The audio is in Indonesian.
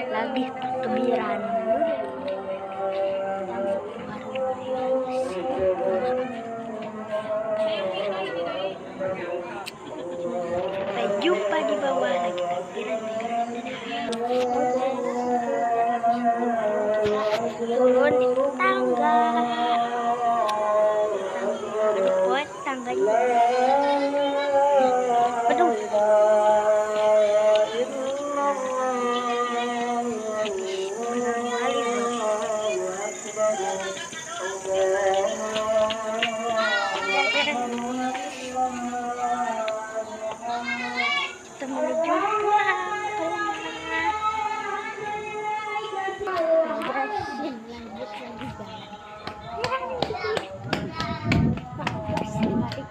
lagi takbiran sampai jumpa di bawah lagi takbiran. Turun itu tangga, buat tangganya. Aduh, kita menuju pulang ke rumah. Berhasil lanjut lagi jalan. Berhasil balik.